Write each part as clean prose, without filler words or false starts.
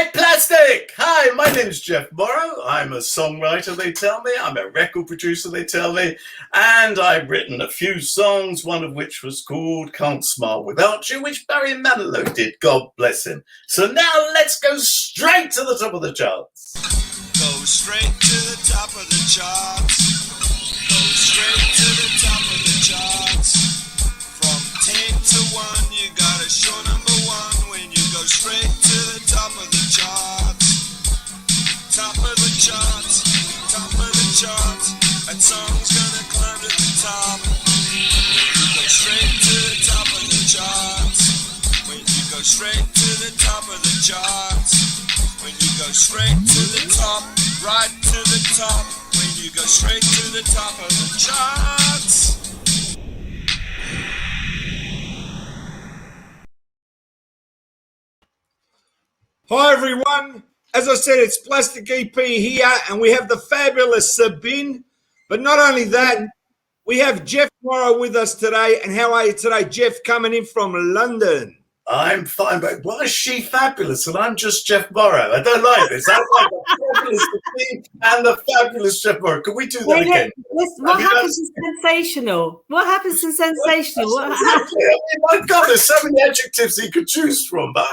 Like plastic! Hi, my name's Geoff Morrow. I'm a songwriter, they tell me. I'm a record producer, they tell me. And I've written a few songs, one of which was called Can't Smile Without You, which Barry Manilow did, God bless him. So now let's go straight to the top of the charts. Go straight to the top of the charts. Go straight to the top of the charts. From 10 to 1, you gotta show number 1 when you go straight to the top of the charts. Top of the charts, top of the charts. That song's gonna climb to the top. When you go straight to the top of the charts. When you go straight to the top of the charts. When you go straight to the top, right to the top. When you go straight to the top of the charts. Hi everyone, as I said, it's Plastic EP here and we have the fabulous Sabine, but not only that, we have Geoff Morrow with us today. And how are you today, Geoff, coming in from London? I'm fine, but why is she fabulous and I'm just Geoff Morrow? I don't like this. I like the fabulous Sabine and the fabulous Geoff Morrow. Can we do that again? What happens is sensational. What happens is sensational. Exactly. I mean, my God, there's so many adjectives he could choose from, but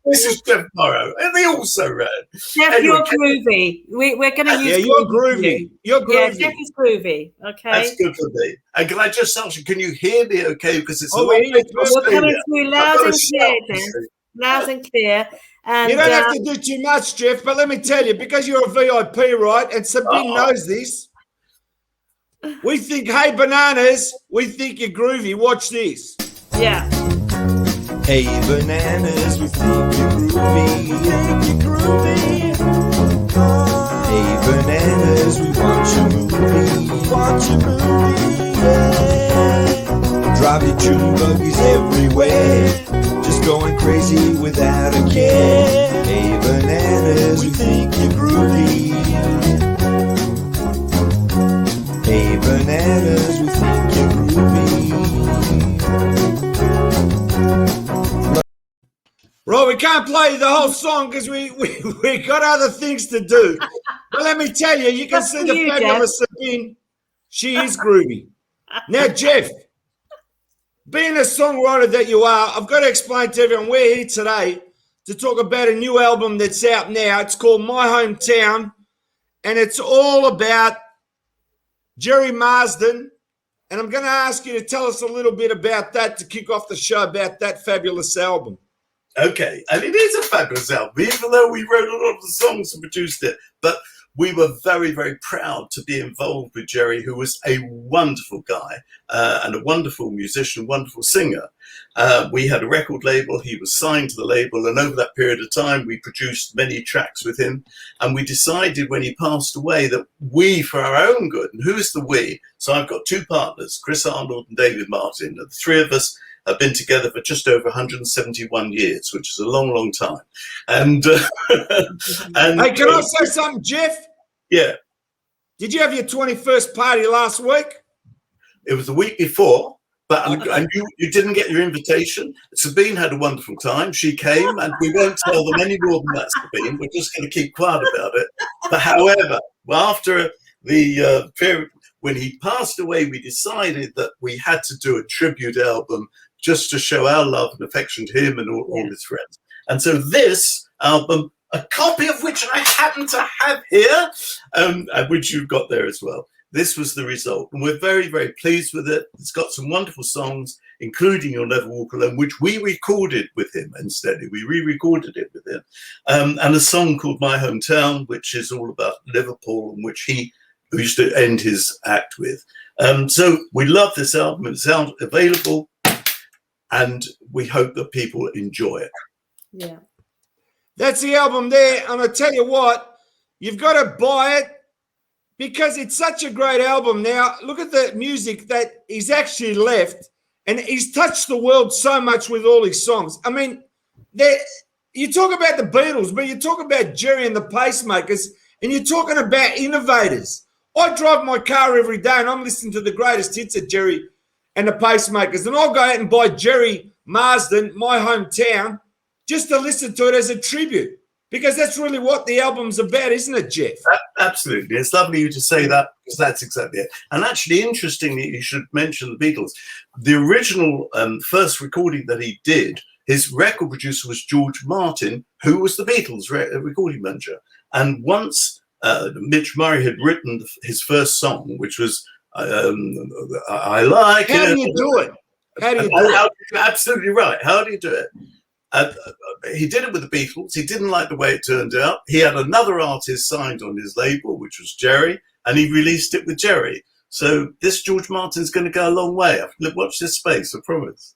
this is Geoff Morrow, and they also read. Geoff, anyway, you're groovy. We're going to use. Yeah, you're groovy. You're groovy. Yeah, Geoff is groovy. Okay, that's good for me. And can I just ask you? Can you hear me? Okay, because it's we're coming through loud and clear, Geoff. Loud and clear. And, you don't have to do too much, Geoff. But let me tell you, because you're a VIP, right? And Sabine knows this. We think, hey, bananas. We think you're groovy. Watch this. Yeah. Hey bananas, we think you're groovy, Hey bananas, we watch a movie, yeah. Driving tune buggies everywhere, just going crazy without a care. Hey bananas, we think you're groovy. Hey bananas, we think you're groovy. Right, we can't play the whole song because we got other things to do. But let me tell you, you can see the fabulous Sabine. She is groovy. Now, Geoff, being a songwriter that you are, I've got to explain to everyone, we're here today to talk about a new album that's out now. It's called My Hometown, and it's all about Gerry Marsden. And I'm going to ask you to tell us a little bit about that to kick off the show, about that fabulous album. Okay, and it is a fabulous album, even though we wrote a lot of the songs and produced it. But we were very, very proud to be involved with Gerry, who was a wonderful guy and a wonderful musician, wonderful singer. We had a record label. He was signed to the label. And over that period of time, we produced many tracks with him. And we decided when he passed away that we, for our own good, and who's the we? So I've got two partners, Chris Arnold and David Martin. And the three of us have been together for just over 171 years, which is a long, long time. And, and hey, can I say something, Geoff? Yeah. Did you have your 21st party last week? It was the week before, but and you didn't get your invitation. Sabine had a wonderful time. She came, and we won't tell them any more than that, Sabine. We're just going to keep quiet about it. But however, after the period when he passed away, we decided that we had to do a tribute album just to show our love and affection to him and all his friends. And so this album, a copy of which I happen to have here, which you've got there as well. This was the result. And we're very, very pleased with it. It's got some wonderful songs, including You'll Never Walk Alone, which we recorded with him instead. We re-recorded it with him. And a song called My Hometown, which is all about Liverpool, and which he used to end his act with. So we love this album. It's out available, and we hope that people enjoy it. Yeah. That's the album there. And I tell you what, you've got to buy it because it's such a great album. Now, look at the music that he's actually left, and he's touched the world so much with all his songs. I mean, you talk about the Beatles, but you talk about Gerry and the Pacemakers, and you're talking about innovators. I drive my car every day, and I'm listening to the greatest hits of Gerry and the Pacemakers, and I'll go out and buy Gerry Marsden, My Hometown, just to listen to it as a tribute. Because that's really what the album's about, isn't it, Geoff? Absolutely. It's lovely you to say that, because that's exactly it. And actually, interestingly, you should mention the Beatles. The original first recording that he did, his record producer was George Martin, who was the Beatles recording manager. And once Mitch Murray had written his first song, which was I Like It. How do you do it? How do you do it? Absolutely right. How do you do it? He did it with the Beatles. He didn't like the way it turned out. He had another artist signed on his label, which was Gerry, and he released it with Gerry. So this George Martin's going to go a long way. Watch this space, I promise.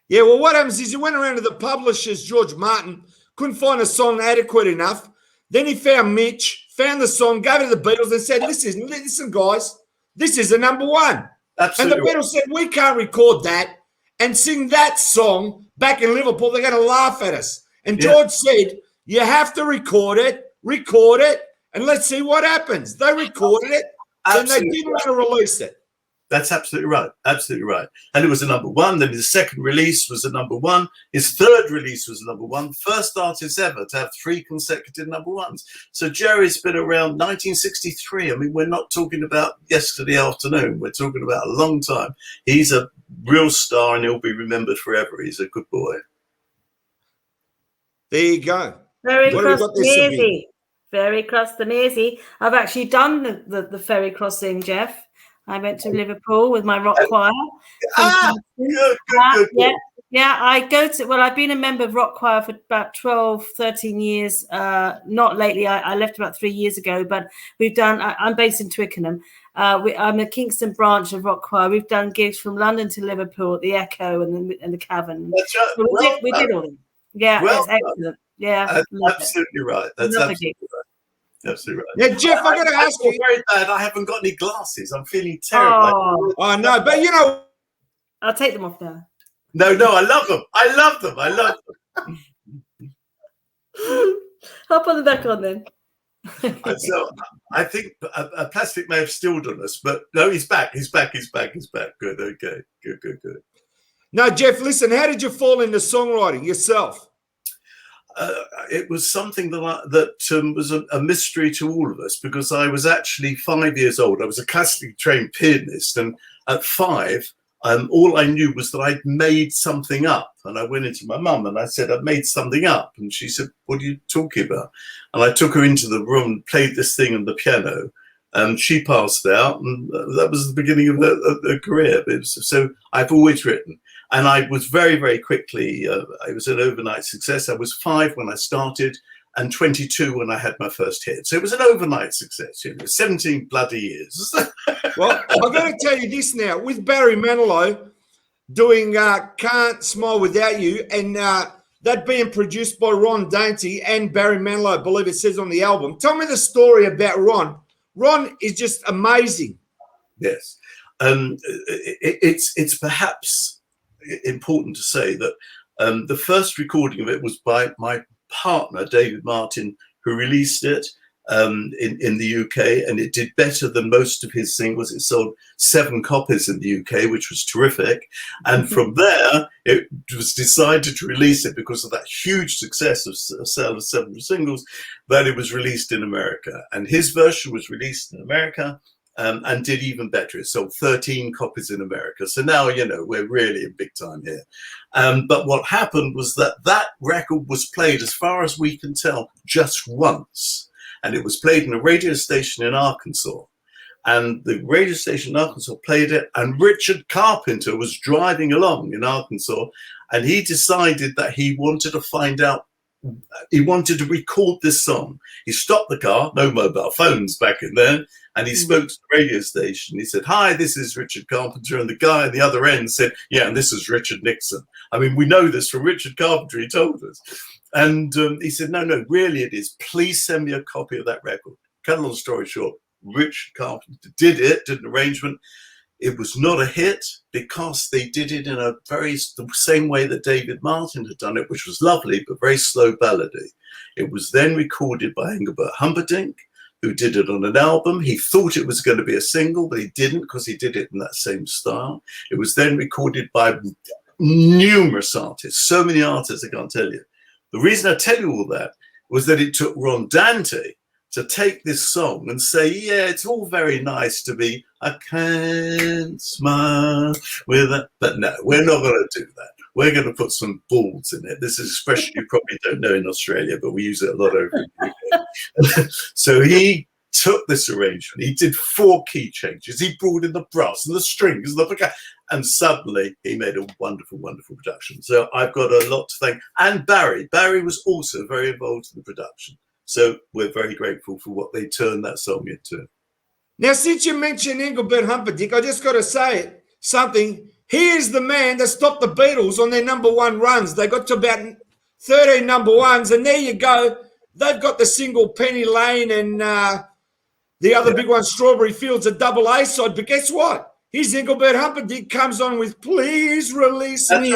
Yeah, well, what happens is he went around to the publishers, George Martin, couldn't find a song adequate enough. Then he found Mitch, found the song, gave it to the Beatles and said, listen, guys, this is a number one. Absolutely. And the Beatles said, we can't record that and sing that song back in Liverpool. They're going to laugh at us. And George said, you have to record it, and let's see what happens. They recorded it, and they didn't want to release it. That's absolutely right. Absolutely right. And it was a number one. Then his second release was a number one. His third release was a number one. First artist ever to have 3 consecutive number ones. So Gerry's been around 1963. I mean, we're not talking about yesterday afternoon. We're talking about a long time. He's a real star, and he'll be remembered forever. He's a good boy. There you go. Ferry cross the Mersey. Ferry cross the Mersey. I've actually done the ferry crossing, Geoff. I went to Liverpool with my rock choir. Good. Yeah, I go to, well, I've been a member of rock choir for about 12, 13 years. Not lately. I left about 3 years ago, but we've done, I'm based in Twickenham. I'm a Kingston branch of rock choir. We've done gigs from London to Liverpool at the Echo and the Cavern. That's right. So we did all them. Yeah, well it's excellent. Yeah. Absolutely right. That's absolutely right. Absolutely right. Yeah, Geoff, I'm going to ask you. Very bad. I haven't got any glasses. I'm feeling terrible. Oh, no, but you know. I'll take them off now. No, I love them. I love them. I'll put them back on then. So I think a plastic may have stilled on us, but no, he's back. He's back. Good. Okay. Good. No, Geoff, listen, how did you fall into songwriting yourself? It was something that was a mystery to all of us, because I was actually 5 years old. I was a classically trained pianist, and at 5, all I knew was that I'd made something up. And I went into my mum and I said, I've made something up. And she said, what are you talking about? And I took her into the room and played this thing on the piano. And she passed out, and that was the beginning of the career. So I've always written. And I was very, very quickly, it was an overnight success. I was 5 when I started and 22 when I had my first hit. So it was an overnight success, 17 bloody years. Well, I'm going to tell you this now. With Barry Manilow doing Can't Smile Without You, and that being produced by Ron Dainty and Barry Manilow, I believe it says on the album. Tell me the story about Ron. Ron is just amazing. Yes. It's perhaps important to say that the first recording of it was by my partner, David Martin, who released it in the UK, and it did better than most of his singles. It sold 7 copies in the UK, which was terrific. And from there, it was decided to release it because of that huge success of sale of 7 singles, that it was released in America. And his version was released in America, and did even better. It sold 13 copies in America. So now, we're really in big time here. But what happened was that record was played, as far as we can tell, just once. And it was played in a radio station in Arkansas. And the radio station in Arkansas played it, and Richard Carpenter was driving along in Arkansas, and he decided that he wanted to find out, he wanted to record this song. He stopped the car, no mobile phones back in then, and he spoke to the radio station. He said, "Hi, this is Richard Carpenter." And the guy at the other end said, "Yeah, and this is Richard Nixon." I mean, we know this from Richard Carpenter, he told us. And he said, no, really it is. Please send me a copy of that record. Cut a long story short, Richard Carpenter did an arrangement. It was not a hit because they did it in the same way that David Martin had done it, which was lovely, but very slow ballady. It was then recorded by Engelbert Humperdinck, who did it on an album. He thought it was going to be a single, but he didn't, because he did it in that same style. It was then recorded by numerous artists, so many artists I can't tell you. The reason I tell you all that was that it took Ron Dante to take this song and say, yeah, it's all very nice to be, I can't smile with that. But no, we're not going to do that. We're going to put some balls in it. This is an expression you probably don't know in Australia, but we use it a lot over in the UK. So he took this arrangement. He did 4 key changes. He brought in the brass and the strings and the percussion, and suddenly he made a wonderful, wonderful production. So I've got a lot to thank. And Barry. Barry was also very involved in the production. So we're very grateful for what they turned that song into. Now, since you mentioned Engelbert Humperdinck, I just got to say something. He is the man that stopped the Beatles on their #1 runs. They got to about 13 #1s, and there you go. They've got the single Penny Lane and the other big one, Strawberry Fields, a double A side. But guess what? Here's Engelbert Humperdinck comes on with Please Release Me,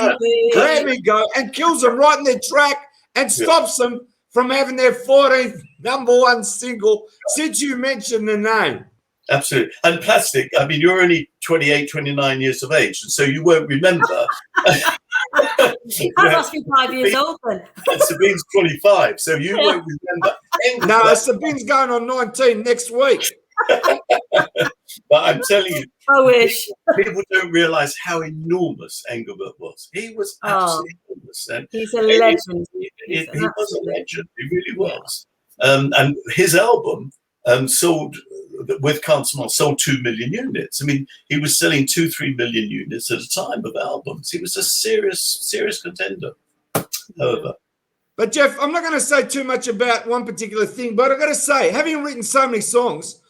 Let Me Go, and kills them right in their track and stops them from having their 14th #1 single, since you mentioned the name. Absolutely. And Plastic, I mean, you're only 28, 29 years of age, and so you won't remember. I must be 5 years old then. And Sabine's 25, so you won't remember. No, Sabine's going on 19 next week. But I'm telling you, I wish. people don't realise how enormous Engelbert was. He was absolutely enormous. And he's a legend. He was a legend. He really was. And his album sold, with Can't Smile, sold 2 million units. I mean, he was selling 2-3 million units at a time of albums. He was a serious contender, however. But Geoff, I'm not going to say too much about one particular thing, but I've got to say, having written so many songs,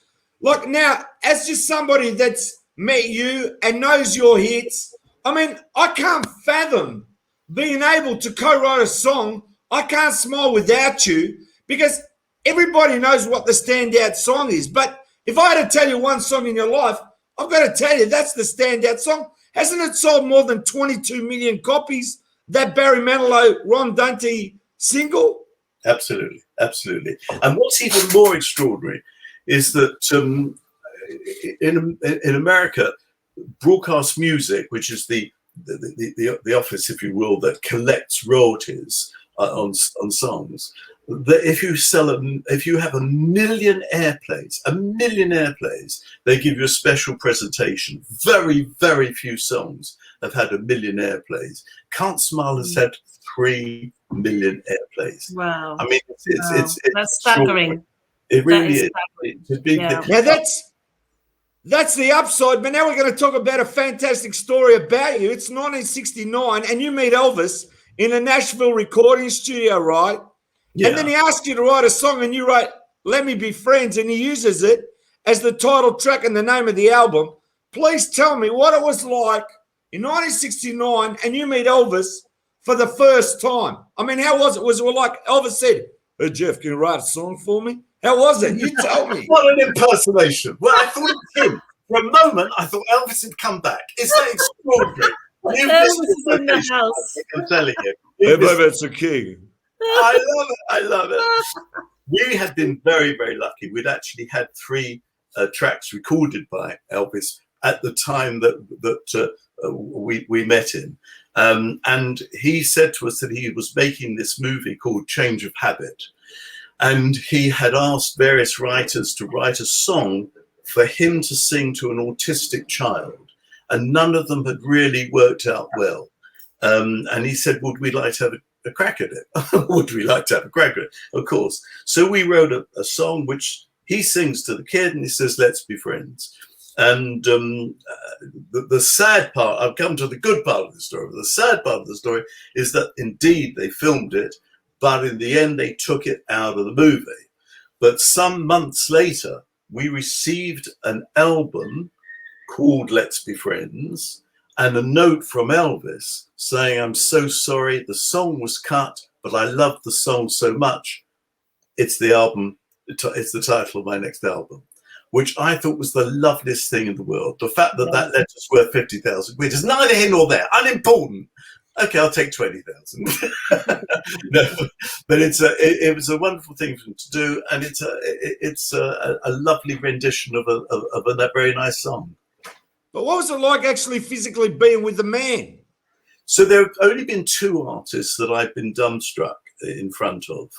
like now, as just somebody that's met you and knows your hits, I mean, I can't fathom being able to co-write a song, I Can't Smile Without You, because everybody knows what the standout song is. But if I had to tell you one song in your life, I've got to tell you that's the standout song. Hasn't it sold more than 22 million copies, that Barry Manilow, Ron Dante single? Absolutely, absolutely. And what's even more extraordinary is that in America, broadcast music, which is the office, if you will, that collects royalties on songs, that if you have 1 million airplays, they give you a special presentation. Very, very few songs have had 1 million airplays. Can't Smile has had 3 million airplays. Wow! I mean, it's that's staggering. It really is. It's a big Now that's the upside. But now we're going to talk about a fantastic story about you. It's 1969, and you meet Elvis in a Nashville recording studio, right? Yeah. And then he asks you to write a song, and you write "Let Me Be Friends," and he uses it as the title track and the name of the album. Please tell me what it was like in 1969, and you meet Elvis for the first time. I mean, how was it? Was it like Elvis said, "Hey, Geoff, can you write a song for me?" How was it? You tell me. What an impersonation. Well, I thought it was him. For a moment, I thought Elvis had come back. Is that extraordinary? Elvis is in the house. I'm telling you. Hey, baby, it's a king. I love it. We had been very, very lucky. We'd actually had 3 tracks recorded by Elvis at the time that we met him. And he said to us that he was making this movie called Change of Habit. And he had asked various writers to write a song for him to sing to an autistic child. And none of them had really worked out well. And he said, would we like to have a crack at it? Would we like to have a crack at it? Of course. So we wrote a song which he sings to the kid and he says, let's be friends. And the sad part, I've come to the good part of the story, but the sad part of the story is that indeed they filmed it, but in the end they took it out of the movie. But some months later, we received an album called Let's Be Friends and a note from Elvis saying, I'm so sorry, the song was cut, but I love the song so much. It's the album, it's the title of my next album, which I thought was the loveliest thing in the world. The fact that that letter's worth 50,000 quid is neither here nor there, unimportant. Okay, I'll take 20,000. No, but it was a wonderful thing for him to do, and it's a lovely rendition of a very nice song. But what was it like actually physically being with the man? So there have only been 2 artists that I've been dumbstruck in front of,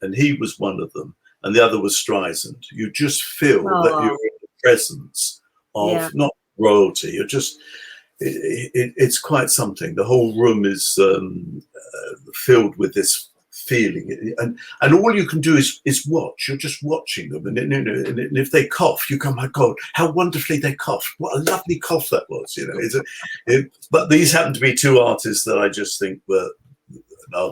and he was one of them, and the other was Streisand. You just feel that you're in the presence of not royalty. You're just, it's quite something. The whole room is filled with this feeling, and all you can do is watch. You're just watching them, and if they cough, you go, my God, how wonderfully they coughed! What a lovely cough that was, but these happen to be two artists that I just think are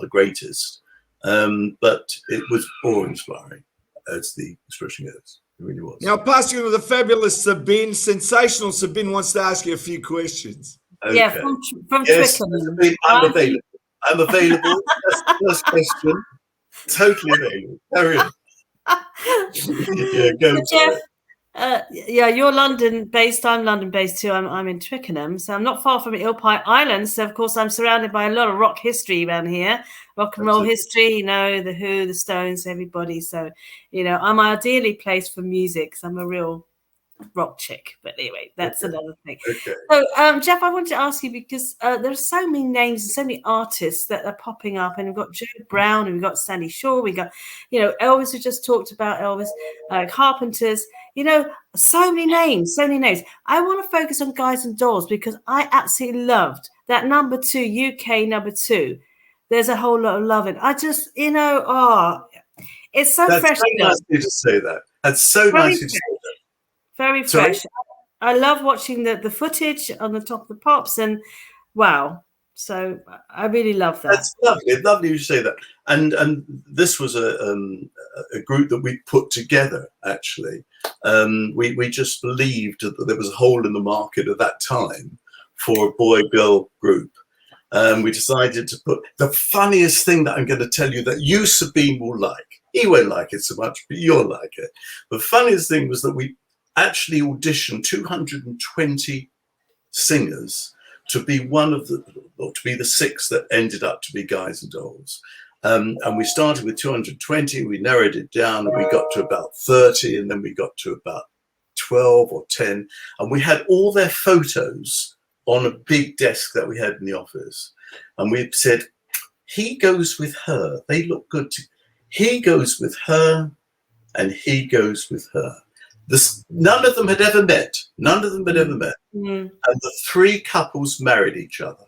the greatest. But it was awe-inspiring, as the expression goes. It really was. Now, passing on to the fabulous Sabine, sensational Sabine wants to ask you a few questions. Okay. Yeah, from Twickenham. I'm available. I'm available. That's the first question. Totally available. Carry on. Go Geoff, you're London-based. I'm London-based too. I'm in Twickenham, so I'm not far from Ilpie Island. So of course, I'm surrounded by a lot of rock history around here, rock and roll history. The Who, the Stones, everybody. So I'm ideally placed for music. So I'm a real rock chick, but anyway, that's another thing. Okay. So, Geoff, I want to ask you because there are so many names and so many artists that are popping up, and we've got Joe Brown, and we've got Sandy Shaw, we got, Elvis. We just talked about Elvis, Carpenters. So many names. I want to focus on Guys and Dolls because I absolutely loved that number 2, UK number 2. There's a whole lot of love in. I just, it's so That's fresh. So nice of you to say that. That's so nice of you to say that. Very fresh. I love watching the footage on the top of the pops, and wow. So I really love that. That's lovely. Lovely you say that. And this was a group that we put together, actually. We just believed that there was a hole in the market at that time for a boy-girl group. We decided to put the funniest thing that I'm going to tell you that you, Sabine, will like. He won't like it so much, but you'll like it. The funniest thing was that we actually auditioned 220 singers to be to be the 6 that ended up to be Guys and Dolls. And we started with 220, we narrowed it down, and we got to about 30, and then we got to about 12 or 10. And we had all their photos on a big desk that we had in the office. And we said, he goes with her. They look good. He goes with her, and he goes with her. None of them had ever met. Mm. And the 3 couples married each other.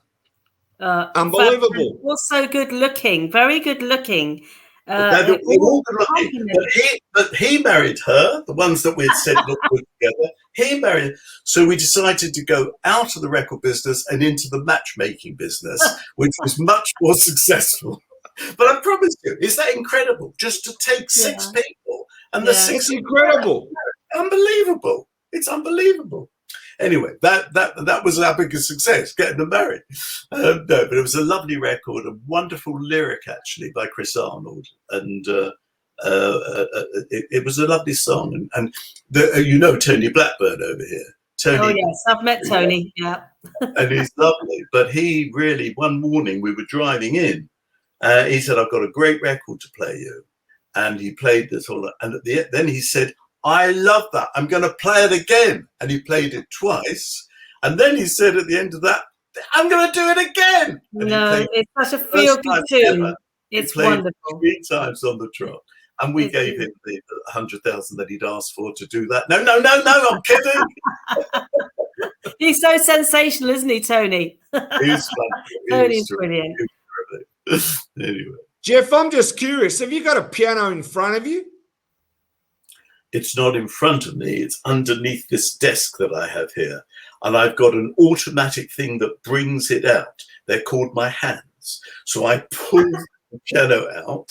Unbelievable. Also good looking, very good looking. They're all good looking. But he married her, the ones that we had said looked good together. He married her. So we decided to go out of the record business and into the matchmaking business, which was much more successful. But I promise you, is that incredible? Just to take 6 people and the 6 It's incredible. Unbelievable. It's unbelievable. Anyway, that was our biggest success, getting them married. No, but it was a lovely record, a wonderful lyric actually by Chris Arnold, and it was a lovely song. And Tony Blackburn over here. Tony. Oh yes, I've met Tony. Yeah, and he's lovely. But he really, one morning we were driving in, he said, "I've got a great record to play you," and he played this all. And then he said, I love that. I'm going to play it again. And he played it twice. And then he said at the end of that, I'm going to do it again. And it's such a feel-good tune. It's wonderful. 3 times on the trot. And we gave him the 100,000 that he'd asked for to do that. No, I'm kidding. He's so sensational, isn't he, Tony? He's fun. Tony's brilliant. Anyway. Geoff, I'm just curious. Have you got a piano in front of you? It's not in front of me. It's underneath this desk that I have here. And I've got an automatic thing that brings it out. They're called my hands. So I pull the piano out.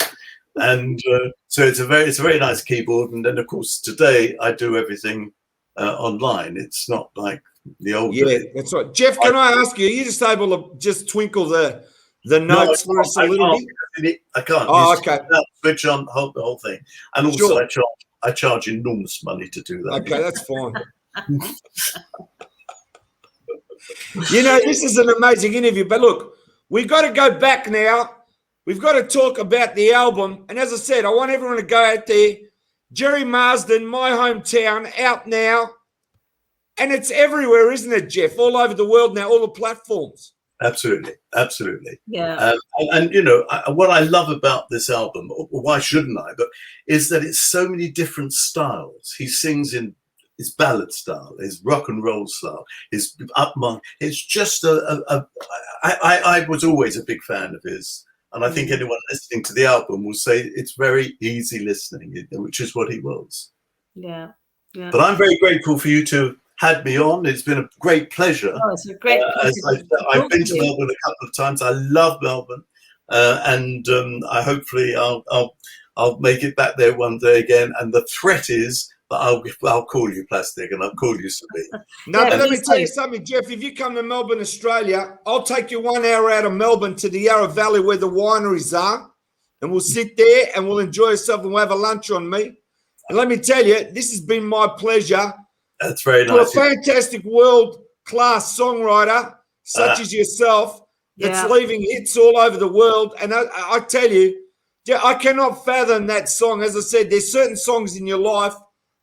And so it's a very nice keyboard. And then, of course, today I do everything online. It's not like the old days. That's right. Geoff, can I ask you, are you just able to just twinkle the notes for us a little bit? I can't. Oh, okay. Switch on the whole thing. And also I charge enormous money to do that. Okay, that's fine. This is an amazing interview. But look, we've got to go back now. We've got to talk about the album. And as I said, I want everyone to go out there. Gerry Marsden, my hometown, out now. And it's everywhere, isn't it, Geoff? All over the world now, all the platforms. Absolutely, absolutely. Yeah. And what I love about this album, or why shouldn't I? But is that it's so many different styles. He sings in his ballad style, his rock and roll style, his upmark. It's just I was always a big fan of his, and I think anyone listening to the album will say it's very easy listening, which is what he was. Yeah. Yeah. But I'm very grateful for you to had me on. It's been a great pleasure. Oh, it's a great pleasure. I've been to Melbourne a couple of times. I love Melbourne, and I hopefully I'll make it back there one day again. And the threat is that I'll call you Plastic, and I'll call you Sabine. No, but let me tell you something, Geoff. If you come to Melbourne, Australia, I'll take you 1 hour out of Melbourne to the Yarra Valley where the wineries are, and we'll sit there and we'll enjoy ourselves and we'll have a lunch on me. And let me tell you, this has been my pleasure. That's very nice. To a fantastic world-class songwriter such as yourself that's leaving hits all over the world. And I tell you, I cannot fathom that song. As I said, there's certain songs in your life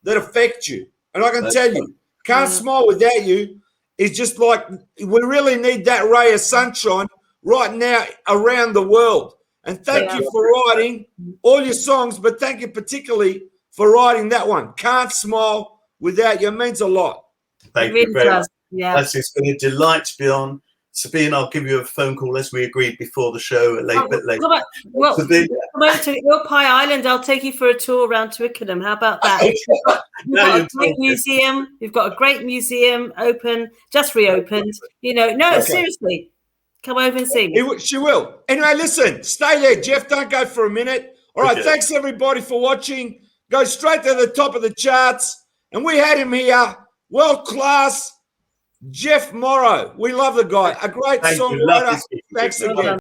that affect you. And I can tell you, Can't Smile Without You is just like, we really need that ray of sunshine right now around the world. And thank you for writing all your songs, but thank you particularly for writing that one, Can't Smile Without You. It means a lot. Thank you very much. Yeah. It's been a delight to be on. Sabine, I'll give you a phone call as we agreed before the show a bit later. Well, come over to your Pie Island. I'll take you for a tour around Twickenham. How about that? You've got a great museum. You've got a great museum just reopened. Seriously, come over and see me. She will. Anyway, listen, stay there, Geoff. Don't go for a minute. All right, thanks everybody for watching. Go straight to the top of the charts. And we had him here, world-class Geoff Morrow. We love the guy. A great songwriter. Thanks again.